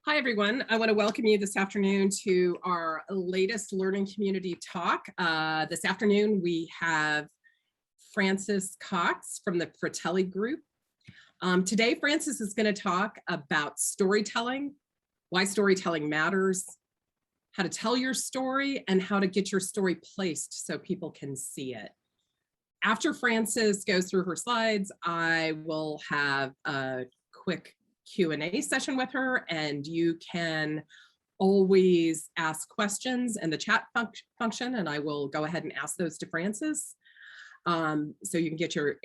Hi, everyone. I want to welcome you this afternoon to our latest Learning Community Talk. This afternoon, we have Frances Cox from the Fratelli Group. Today, Frances is going to talk about storytelling, why storytelling matters, how to tell your story, and how to get your story placed so people can see it. After Frances goes through her slides, I will have a quick Q&A session with her, and you can always ask questions in the chat function, and I will go ahead and ask those to Frances. So you can get your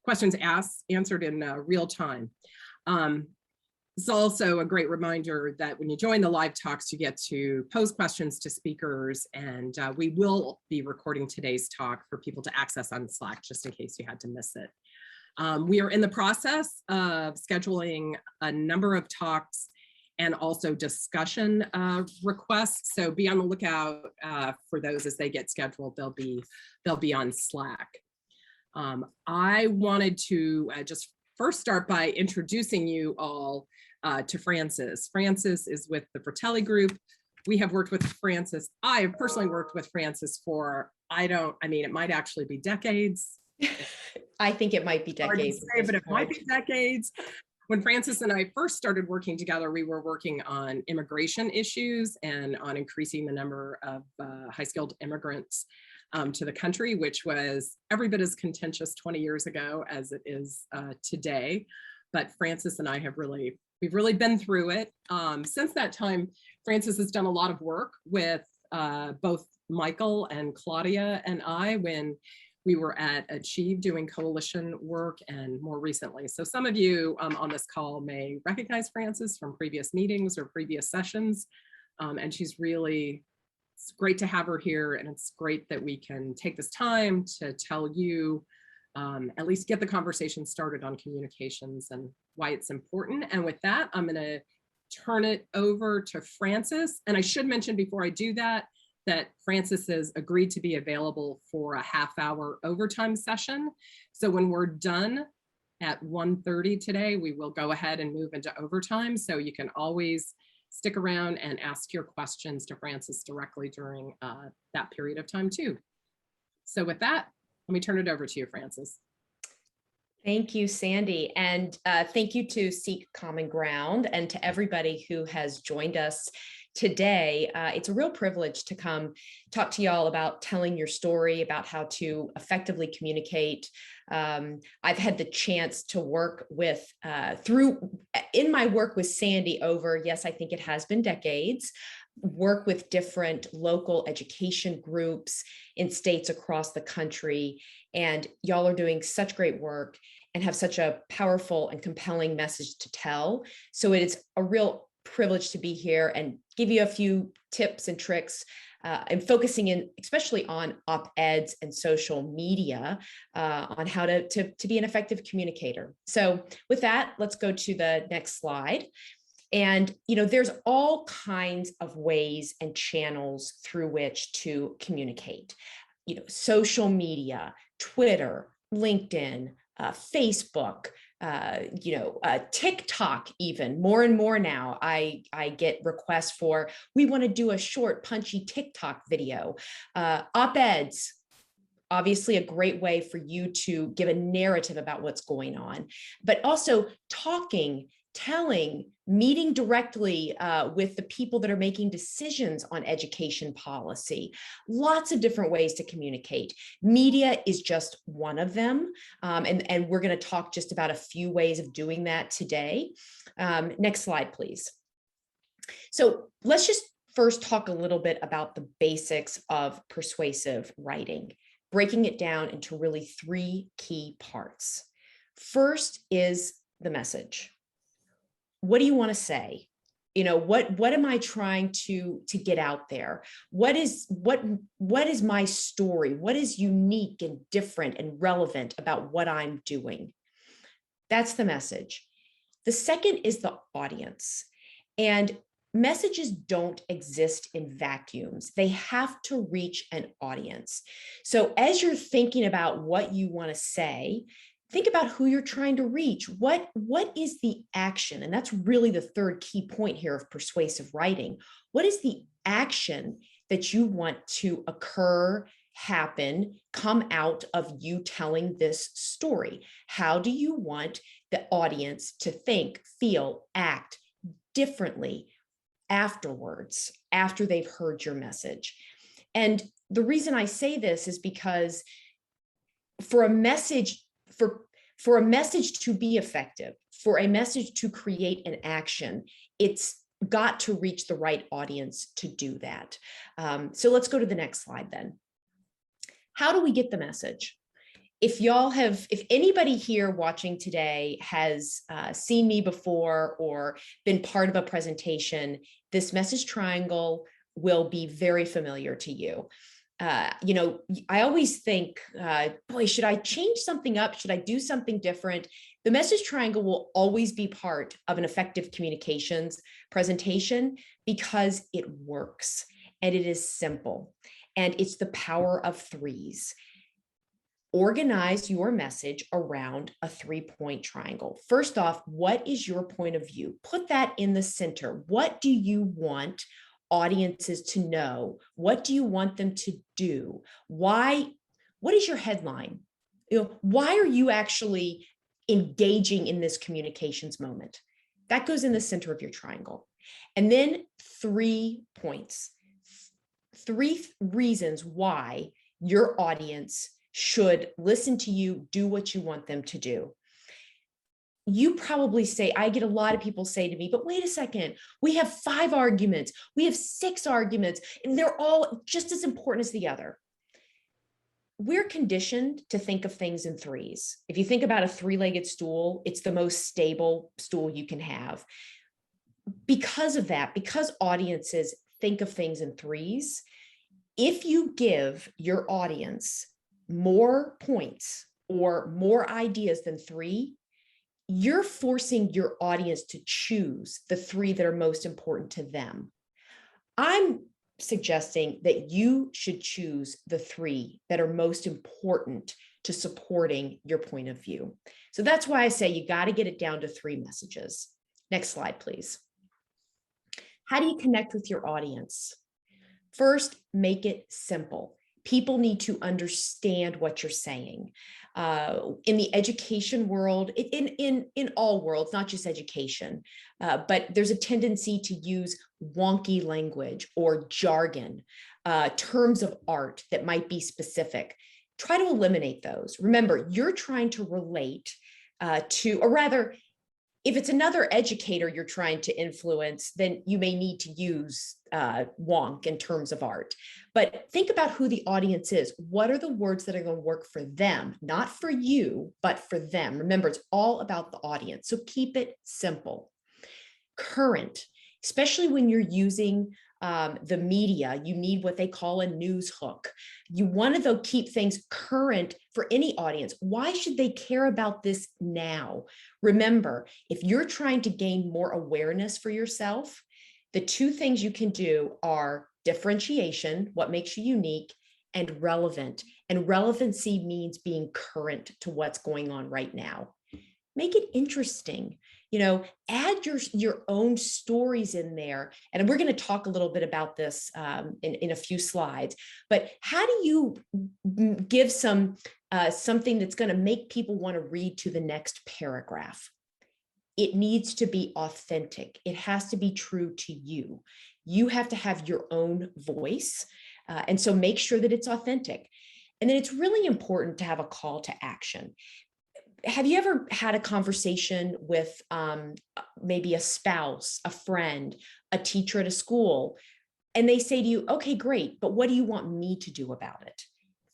questions answered in real time. It's also a great reminder that when you join the live talks, you get to pose questions to speakers, and we will be recording today's talk for people to access on Slack, just in case you had to miss it. We are in the process of scheduling a number of talks and also discussion requests. So be on the lookout for those as they get scheduled. They'll be on Slack. I wanted to just first start by introducing you all to Frances. Frances is with the Fratelli Group. We have worked with Frances. I have personally worked with Frances for, it might actually be decades. I think it might be decades. Say, but it might be decades. When Frances and I first started working together, we were working on immigration issues and on increasing the number of high-skilled immigrants to the country, which was every bit as contentious 20 years ago as it is today. But Frances and I we've really been through it. Since that time, Frances has done a lot of work with both Michael and Claudia and I when we were at Achieve doing coalition work, and more recently. So some of you on this call may recognize Frances from previous meetings or previous sessions. And it's great to have her here. And it's great that we can take this time to tell you, at least get the conversation started on communications and why it's important. And with that, I'm gonna turn it over to Frances. And I should mention before I do that Frances has agreed to be available for a half-hour overtime session. So when we're done at 1:30 today, we will go ahead and move into overtime. So you can always stick around and ask your questions to Frances directly during that period of time too. So with that, let me turn it over to you, Frances. Thank you, Sandy. And thank you to Seek Common Ground and to everybody who has joined us today. It's a real privilege to come talk to y'all about telling your story, about how to effectively communicate. I've had the chance to work with, in my work with Sandy over, yes, I think it has been decades, work with different local education groups in states across the country. And y'all are doing such great work and have such a powerful and compelling message to tell. So it is a real privilege to be here and give you a few tips and tricks and focusing in especially on op-eds and social media on how to be an effective communicator. So with that, let's go to the next slide. And, there's all kinds of ways and channels through which to communicate, social media, Twitter, LinkedIn, Facebook, TikTok, even more and more now. I get requests for, we want to do a short, punchy TikTok video. Op-eds, obviously a great way for you to give a narrative about what's going on, but also telling, meeting directly with the people that are making decisions on education policy. Lots of different ways to communicate. Media is just one of them. And we're going to talk just about a few ways of doing that today. Next slide, please. So let's just first talk a little bit about the basics of persuasive writing, breaking it down into really three key parts. First is the message. What do you want to say? What am I trying to get out there? What is my story? What is unique and different and relevant about what I'm doing? That's the message. The second is the audience. And messages don't exist in vacuums. They have to reach an audience. So as you're thinking about what you want to say, think about who you're trying to reach. What is the action? And that's really the third key point here of persuasive writing. What is the action that you want to occur, happen, come out of you telling this story? How do you want the audience to think, feel, act differently afterwards, after they've heard your message? And the reason I say this is because for a message to be effective, for a message to create an action, it's got to reach the right audience to do that. So let's go to the next slide then. How do we get the message? If anybody here watching today has seen me before or been part of a presentation, this message triangle will be very familiar to you. I always think, boy, should I change something up? Should I do something different? The message triangle will always be part of an effective communications presentation because it works and it is simple. And it's the power of threes. Organize your message around a 3-point triangle. First off, what is your point of view? Put that in the center. What do you want audiences to know? What do you want them to do? Why? What is your headline? Why are you actually engaging in this communications moment? That goes in the center of your triangle. And then 3 points, 3 reasons why your audience should listen to you, do what you want them to do. You probably say, I get a lot of people say to me, but wait a second, we have 5 arguments, we have 6 arguments, and they're all just as important as the other. We're conditioned to think of things in threes. If you think about a 3-legged stool, it's the most stable stool you can have. Because of that, because audiences think of things in threes, if you give your audience more points or more ideas than 3, you're forcing your audience to choose the 3 that are most important to them. I'm suggesting that you should choose the 3 that are most important to supporting your point of view. So that's why I say you got to get it down to 3 messages. Next slide, please. How do you connect with your audience? First, make it simple. People need to understand what you're saying. In the education world, in all worlds, not just education, but there's a tendency to use wonky language or jargon, terms of art that might be specific. Try to eliminate those. Remember, you're trying to relate or rather, if it's another educator you're trying to influence, then you may need to use wonk in terms of art. But think about who the audience is. What are the words that are going to work for them? Not for you, but for them. Remember, it's all about the audience. So keep it simple. Current, especially when you're using the media, you need what they call a news hook. You want to keep things current for any audience. Why should they care about this now? Remember, if you're trying to gain more awareness for yourself, the 2 things you can do are differentiation, what makes you unique, and relevant. And relevancy means being current to what's going on right now. Make it interesting. Add your own stories in there. And we're going to talk a little bit about this in a few slides. But how do you give something that's going to make people want to read to the next paragraph? It needs to be authentic. It has to be true to you. You have to have your own voice. And so make sure that it's authentic. And then it's really important to have a call to action. Have you ever had a conversation with maybe a spouse, a friend, a teacher at a school, and they say to you, okay, great, but what do you want me to do about it?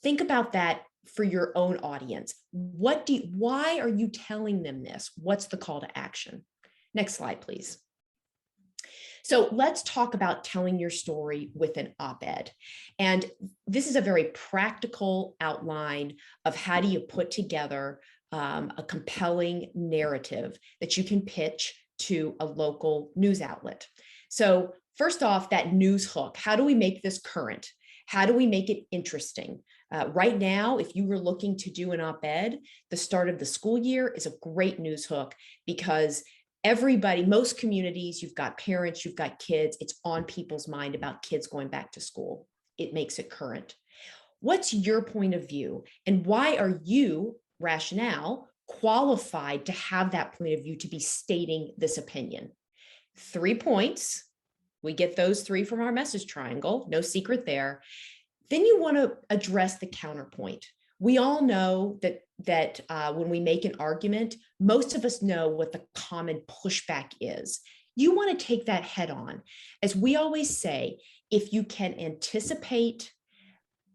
Think about that for your own audience. Why are you telling them this? What's the call to action? Next slide, please. So let's talk about telling your story with an op-ed. And this is a very practical outline of how do you put together a compelling narrative that you can pitch to a local news outlet. So first off, that news hook, how do we make this current? How do we make it interesting? Right now, if you were looking to do an op-ed, the start of the school year is a great news hook because everybody, most communities, you've got parents, you've got kids, it's on people's mind about kids going back to school. It makes it current. What's your point of view and why are you, Rationale, qualified to have that point of view to be stating this opinion? 3 points. We get those 3 from our message triangle, no secret there. Then you want to address the counterpoint. We all know that when we make an argument, most of us know what the common pushback is. You want to take that head on. As we always say, if you can anticipate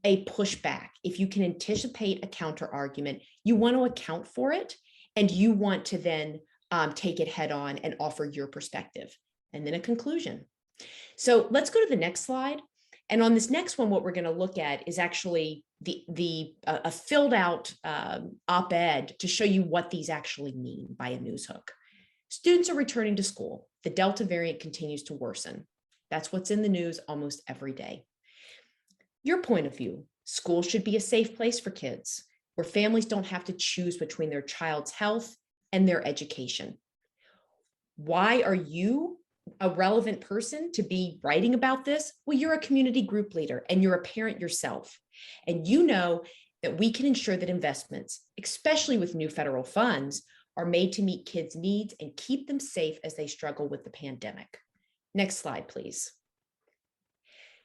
a pushback, if you can anticipate a counter argument, you want to account for it, and you want to then take it head on and offer your perspective, and then a conclusion. So let's go to the next slide. And on this next one, what we're going to look at is actually a filled out op-ed to show you what these actually mean by a news hook. Students are returning to school. The Delta variant continues to worsen. That's what's in the news almost every day. Your point of view: school should be a safe place for kids where families don't have to choose between their child's health and their education. Why are you a relevant person to be writing about this? Well, you're a community group leader and you're a parent yourself. And you know that we can ensure that investments, especially with new federal funds, are made to meet kids' needs and keep them safe as they struggle with the pandemic. Next slide, please.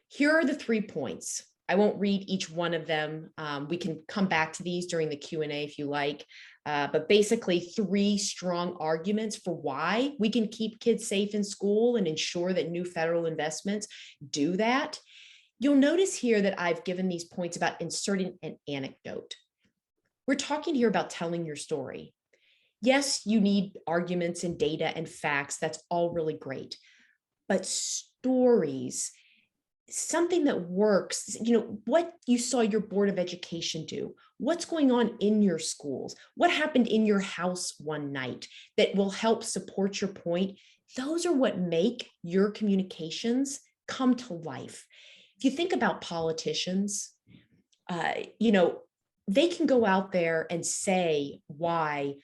Here are the 3 points. I won't read each one of them. We can come back to these during the Q&A if you like, but basically 3 strong arguments for why we can keep kids safe in school and ensure that new federal investments do that. You'll notice here that I've given these points about inserting an anecdote. We're talking here about telling your story. Yes, you need arguments and data and facts. That's all really great. But stories, something that works, what you saw your Board of Education do, what's going on in your schools, what happened in your house one night that will help support your point. Those are what make your communications come to life. If you think about politicians, they can go out there and say why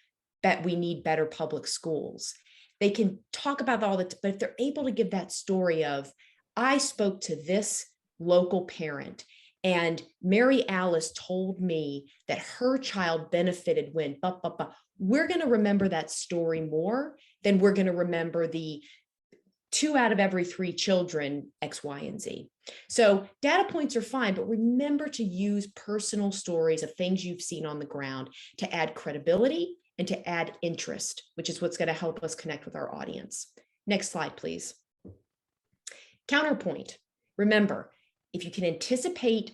that we need better public schools. They can talk about all that, but if they're able to give that story of, I spoke to this local parent and Mary Alice told me that her child benefited when, we're going to remember that story more than we're going to remember the 2 out of every 3 children, X, Y, and Z. So data points are fine, but remember to use personal stories of things you've seen on the ground to add credibility and to add interest, which is what's going to help us connect with our audience. Next slide, please. Counterpoint. Remember, if you can anticipate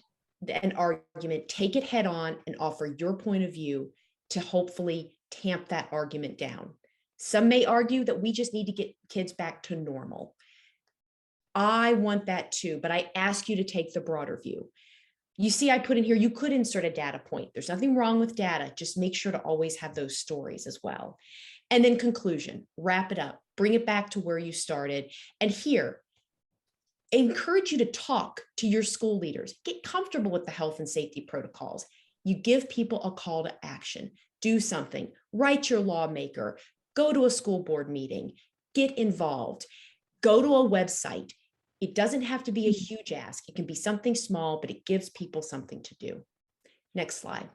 an argument, take it head on and offer your point of view to hopefully tamp that argument down. Some may argue that we just need to get kids back to normal. I want that too, but I ask you to take the broader view. You see, I put in here, you could insert a data point. There's nothing wrong with data. Just make sure to always have those stories as well. And then conclusion, wrap it up, bring it back to where you started. And here, encourage you to talk to your school leaders, get comfortable with the health and safety protocols. You give people a call to action, do something, write your lawmaker, go to a school board meeting, get involved, go to a website. It doesn't have to be a huge ask. It can be something small, but it gives people something to do. Next slide.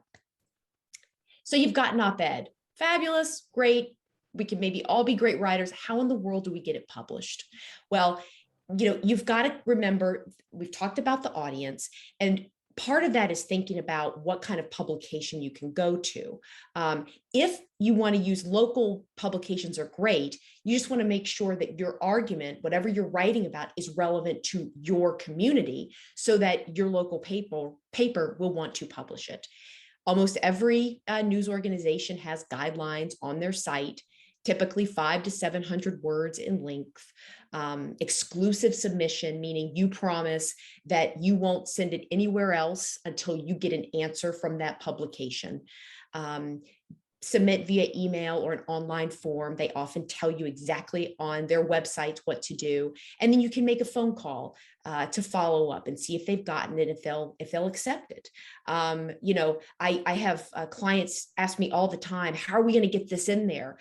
So you've got an op-ed. Fabulous, great. We can maybe all be great writers. How in the world do we get it published? Well, you've got to remember, we've talked about the audience, and part of that is thinking about what kind of publication you can go to. If you want to use local publications are great, you just want to make sure that your argument, whatever you're writing about, is relevant to your community so that your local paper will want to publish it. Almost every news organization has guidelines on their site, typically 500 to 700 words in length. Exclusive submission, meaning you promise that you won't send it anywhere else until you get an answer from that publication. submit via email or an online form. They often tell you exactly on their websites what to do. And then you can make a phone call to follow up and see if they've gotten it, if they'll accept it. You know, I have clients ask me all the time, how are we going to get this in there?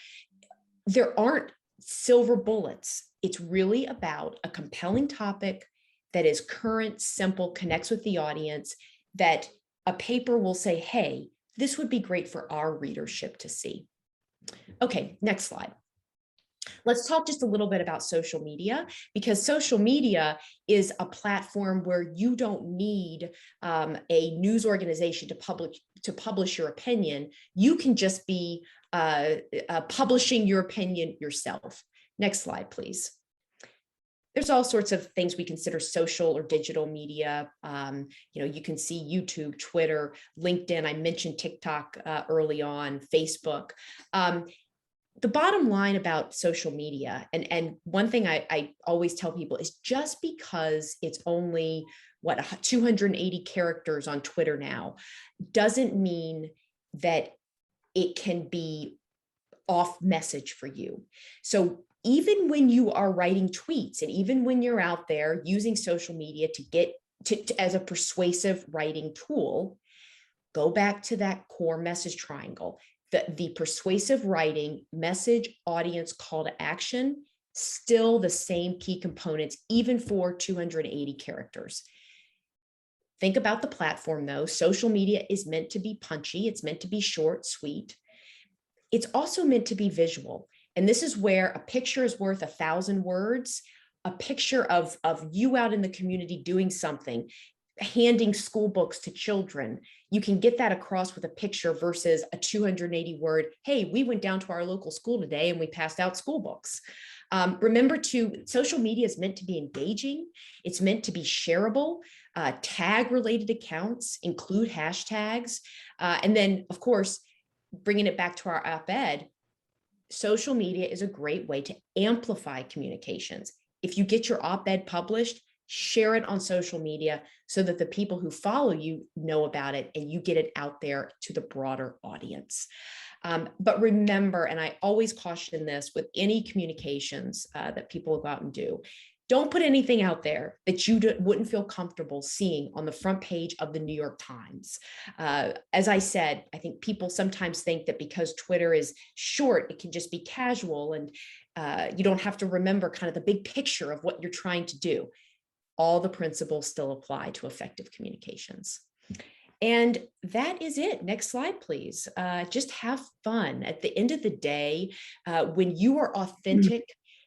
There aren't silver bullets. It's really about a compelling topic that is current, simple, connects with the audience, that a paper will say, hey, this would be great for our readership to see. Okay, next slide. Let's talk just a little bit about social media, because social media is a platform where you don't need a news organization to publish your opinion. You can just be publishing your opinion yourself. Next slide, please. There's all sorts of things we consider social or digital media. You know, you can see YouTube, Twitter, LinkedIn. I mentioned TikTok early on, Facebook. The bottom line about social media, and one thing I always tell people is, just because it's only, what, 280 characters on Twitter now, doesn't mean that it can be off message for you. So even when you are writing tweets, and even when you're out there using social media to get to as a persuasive writing tool, go back to that core message triangle. The persuasive writing, message, audience, call to action, still the same key components, even for 280 characters. Think about the platform though. Social media is meant to be punchy. It's meant to be short, sweet. It's also meant to be visual. And this is where a picture is worth 1,000 words. A picture of you out in the community doing something, handing school books to children. You can get that across with a picture versus a 280 word, hey, we went down to our local school today and we passed out school books. Remember social media is meant to be engaging. It's meant to be shareable. Tag related accounts, include hashtags. And then of course, bringing it back to our op-ed, social media is a great way to amplify communications. If you get your op-ed published, share it on social media so that the people who follow you know about it and you get it out there to the broader audience. But remember, and I always caution this with any communications that people go out and do, don't put anything out there that you wouldn't feel comfortable seeing on the front page of the New York Times. As I said, I think people sometimes think that because Twitter is short, it can just be casual and you don't have to remember kind of the big picture of what you're trying to do. All the principles still apply to effective communications. And that is it. Next slide, please. Just have fun. At the end of the day, when you are authentic,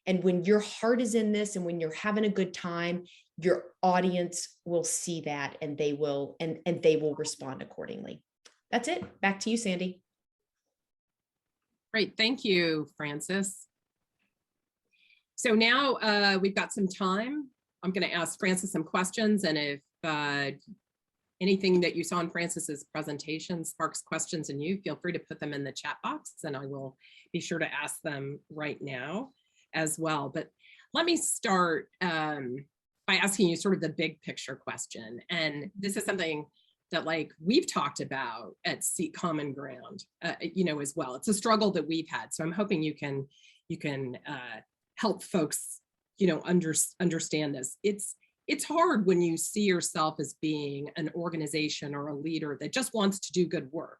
and when your heart is in this and when you're having a good time, your audience will see that and they will respond accordingly. That's it. Back to you, Sandy. Great. Thank you, Frances. So now we've got some time. I'm going to ask Frances some questions, and if anything that you saw in Frances's presentation sparks questions in you, feel free to put them in the chat box and I will be sure to ask them right now as well. But let me start by asking you sort of the big picture question. And this is something that we've talked about at Seek Common Ground, as well. It's a struggle that we've had. So I'm hoping you can help folks, understand this. It's hard when you see yourself as being an organization or a leader that just wants to do good work,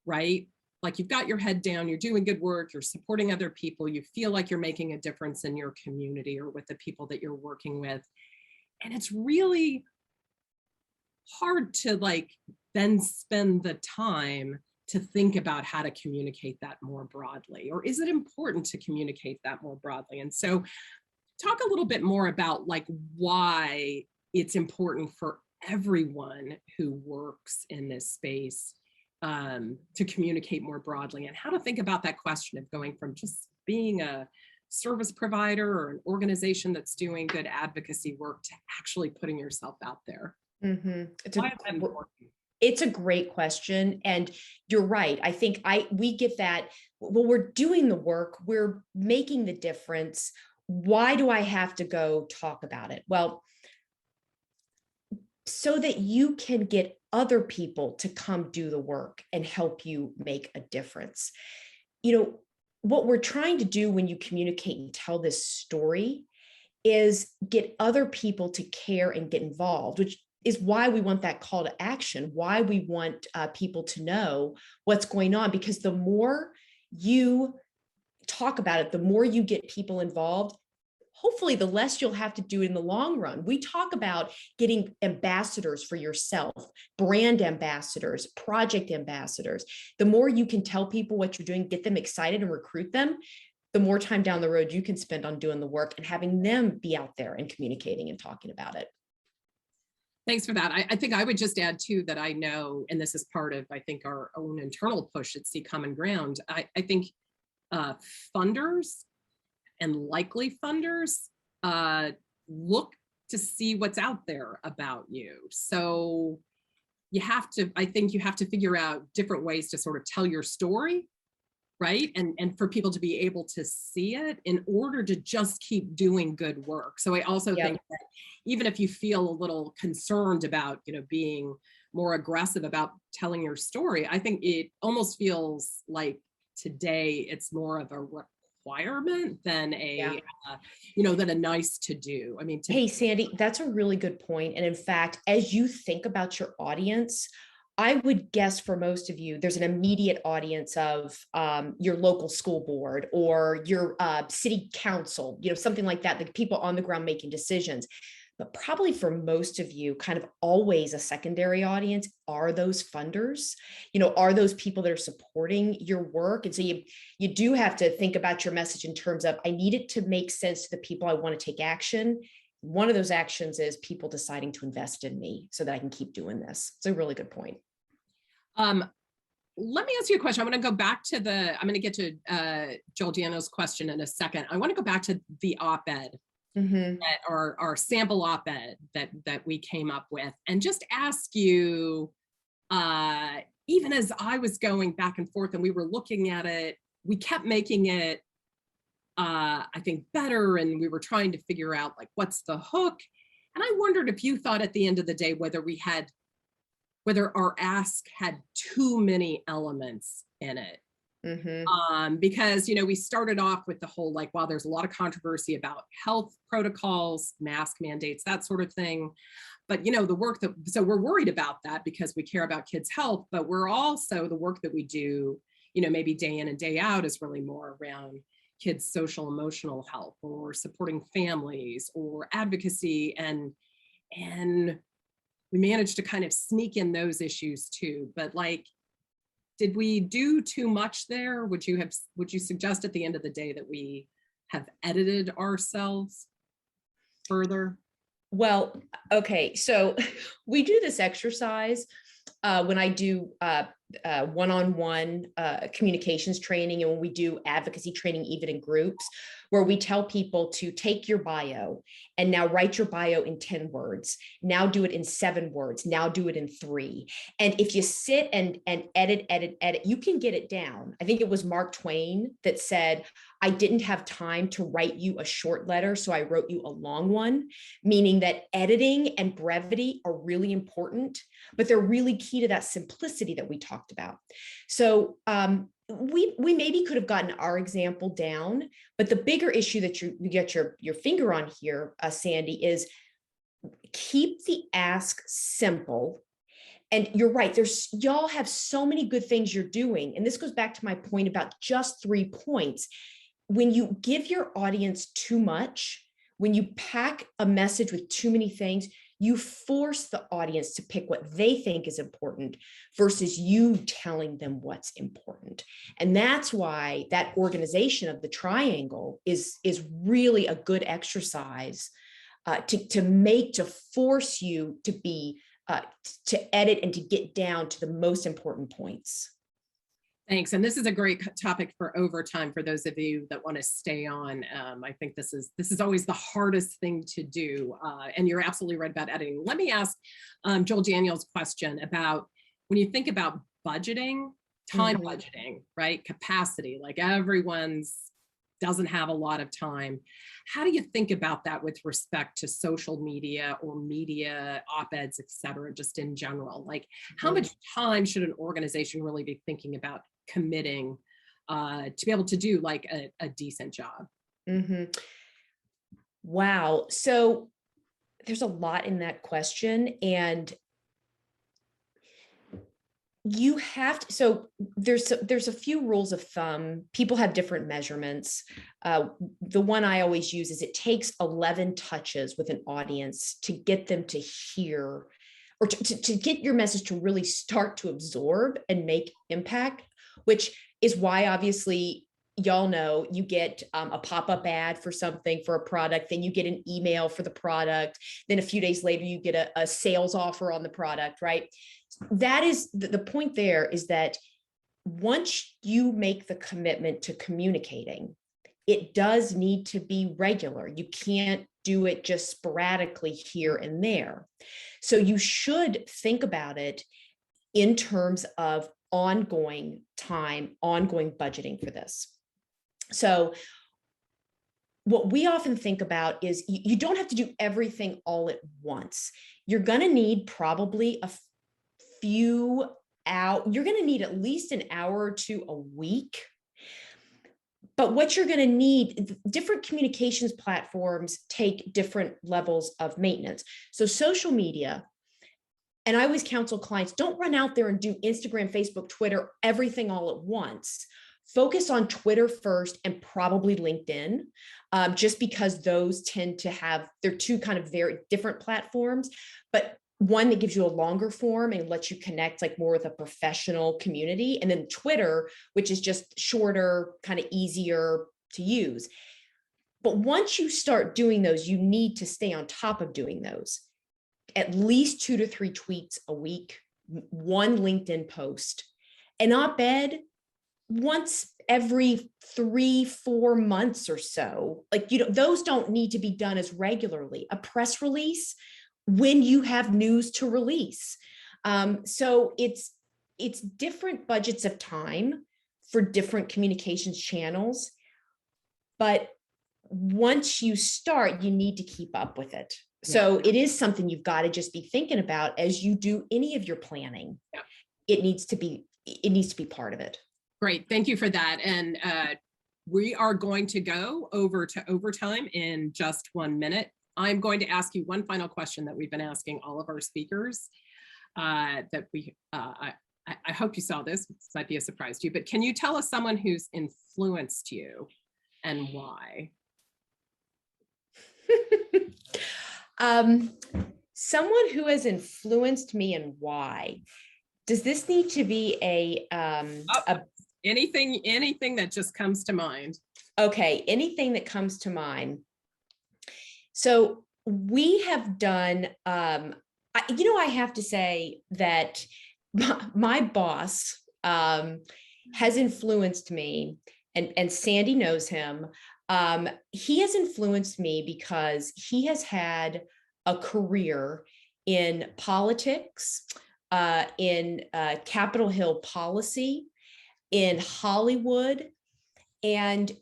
right? Like you've got your head down, you're doing good work, you're supporting other people, you feel like you're making a difference in your community or with the people that you're working with. And it's really hard to then spend the time to think about how to communicate that more broadly, or is it important to communicate that more broadly? And so talk a little bit more about why it's important for everyone who works in this space to communicate more broadly, and how to think about that question of going from just being a service provider or an organization that's doing good advocacy work to actually putting yourself out there. Mm-hmm. It's a great question. And you're right. I think we get that. Well, we're doing the work, we're making the difference. Why do I have to go talk about it? Well, so that you can get other people to come do the work and help you make a difference. What we're trying to do when you communicate and tell this story is get other people to care and get involved, which is why we want that call to action, why we want people to know what's going on, because the more you talk about it, the more you get people involved, hopefully the less you'll have to do in the long run. We talk about getting ambassadors for yourself, brand ambassadors, project ambassadors. The more you can tell people what you're doing, get them excited and recruit them, the more time down the road you can spend on doing the work and having them be out there and communicating and talking about it. Thanks for that. I think I would just add too that I know, and this is part of, I think, our own internal push at See Common Ground. I think funders and likely funders look to see what's out there about you. So I think you have to figure out different ways to sort of tell your story, right? And for people to be able to see it in order to just keep doing good work. So I also think that even if you feel a little concerned about, being more aggressive about telling your story, I think it almost feels like today it's more of a requirement than a than a nice to do. I mean, hey Sandy, that's a really good point. And in fact, as you think about your audience, I would guess for most of you, there's an immediate audience of your local school board or your city council, something like that, the people on the ground making decisions. But probably for most of you, kind of always a secondary audience are those funders, are those people that are supporting your work. And so you do have to think about your message in terms of, I need it to make sense to the people I want to take action. One of those actions is people deciding to invest in me so that I can keep doing this. It's a really good point. Let me ask you a question. I'm going to go back to I'm going to get to Joel Giano's question in a second. I want to go back to the op-ed. That our sample op-ed that we came up with, and just ask you, even as I was going back and forth and we were looking at it, we kept making it, I think, better, and we were trying to figure out like what's the hook. And I wondered if you thought at the end of the day whether our ask had too many elements in it. Because, we started off with the whole, like, wow, there's a lot of controversy about health protocols, mask mandates, that sort of thing. But, the work so we're worried about that because we care about kids' health, but we're also, the work that we do, maybe day in and day out is really more around kids' social emotional health or supporting families or advocacy. And we managed to kind of sneak in those issues too. But like, did we do too much there? Would you suggest at the end of the day that we have edited ourselves further? Well, okay. So we do this exercise when I do one-on-one communications training, and when we do advocacy training, even in groups, where we tell people to take your bio and now write your bio in 10 words. Now do it in 7 words. Now do it in 3. And if you sit and edit, you can get it down. I think it was Mark Twain that said, I didn't have time to write you a short letter, so I wrote you a long one, meaning that editing and brevity are really important, but they're really key to that simplicity that we talked about. So we maybe could have gotten our example down, but the bigger issue that you get your finger on here, Sandy, is keep the ask simple. And you're right, y'all have so many good things you're doing. And this goes back to my point about just 3 points. When you give your audience too much, when you pack a message with too many things, you force the audience to pick what they think is important versus you telling them what's important. And that's why that organization of the triangle is really a good exercise to force you to be to edit and to get down to the most important points. Thanks. And this is a great topic for overtime for those of you that want to stay on. I think this is always the hardest thing to do. And you're absolutely right about editing. Let me ask Joel Daniel's question about when you think about budgeting, time budgeting, right? Capacity, like everyone's doesn't have a lot of time. How do you think about that with respect to social media or media, op-eds, et cetera, just in general? Like, how much time should an organization really be thinking about committing to be able to do like a decent job? Mm-hmm. Wow. So there's a lot in that question, and you have to, so there's a few rules of thumb. People have different measurements. The one I always use is it takes 11 touches with an audience to get them to hear, or to get your message to really start to absorb and make impact, which is why obviously y'all know you get a pop-up ad for something, for a product, then you get an email for the product, then a few days later you get a sales offer on the product, right? That is the point. There is that once you make the commitment to communicating, it does need to be regular. You can't do it just sporadically here and there. So you should think about it in terms of ongoing time, ongoing budgeting for this. So what we often think about is you don't have to do everything all at once. You're going to need probably you're going to need at least an hour or two a week. But what you're going to need, different communications platforms take different levels of maintenance. So social media, and I always counsel clients, don't run out there and do Instagram, Facebook, Twitter, everything all at once. Focus on Twitter first and probably LinkedIn, just because those tend to have, they're two kind of very different platforms, but one that gives you a longer form and lets you connect like more with a professional community. And then Twitter, which is just shorter, kind of easier to use. But once you start doing those, you need to stay on top of doing those. At least 2 to 3 tweets a week, one LinkedIn post, an op-ed once every 3-4 months or so. Like, those don't need to be done as regularly. A press release when you have news to release. So it's different budgets of time for different communications channels. But once you start, you need to keep up with it. So it is something you've got to just be thinking about as you do any of your planning. Yeah. It needs to be part of it. Great. Thank you for that. And we are going to go over to overtime in just 1 minute. I'm going to ask you one final question that we've been asking all of our speakers I hope you saw this. This might be a surprise to you, but can you tell us someone who's influenced you and why? Someone who has influenced me and why. Does this need to be anything that just comes to mind? Okay, anything that comes to mind. So we have done, I have to say that my boss has influenced me, and Sandy knows him. He has influenced me because he has had a career in politics, in Capitol Hill policy, in Hollywood. And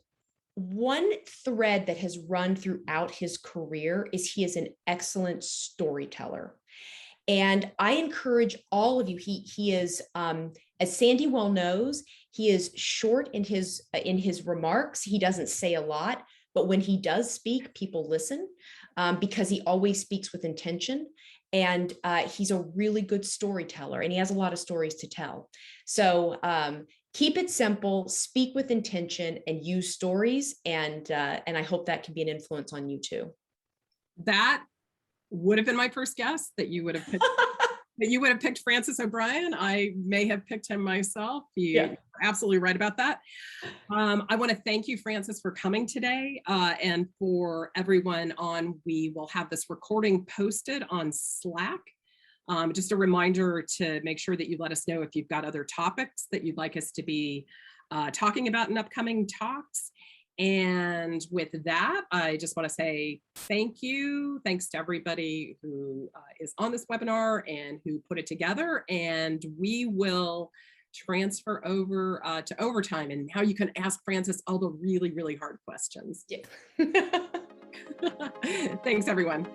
one thread that has run throughout his career is he is an excellent storyteller. And I encourage all of you, he is, as Sandy well knows, he is short in his remarks. He doesn't say a lot, but when he does speak, people listen, because he always speaks with intention. And he's a really good storyteller, and he has a lot of stories to tell. So keep it simple, speak with intention, and use stories. And I hope that can be an influence on you too. That would have been my first guess, that you would have picked, that you would have picked Francis O'Brien. I may have picked him myself. You're absolutely right about that. I want to thank you, Frances, for coming today, and for everyone on. We will have this recording posted on Slack. Just a reminder to make sure that you let us know if you've got other topics that you'd like us to be talking about in upcoming talks. And with that, I just want to say thank you. Thanks to everybody who is on this webinar and who put it together. And we will transfer over to overtime, and how you can ask Frances all the really, really hard questions. Yeah. Thanks, everyone.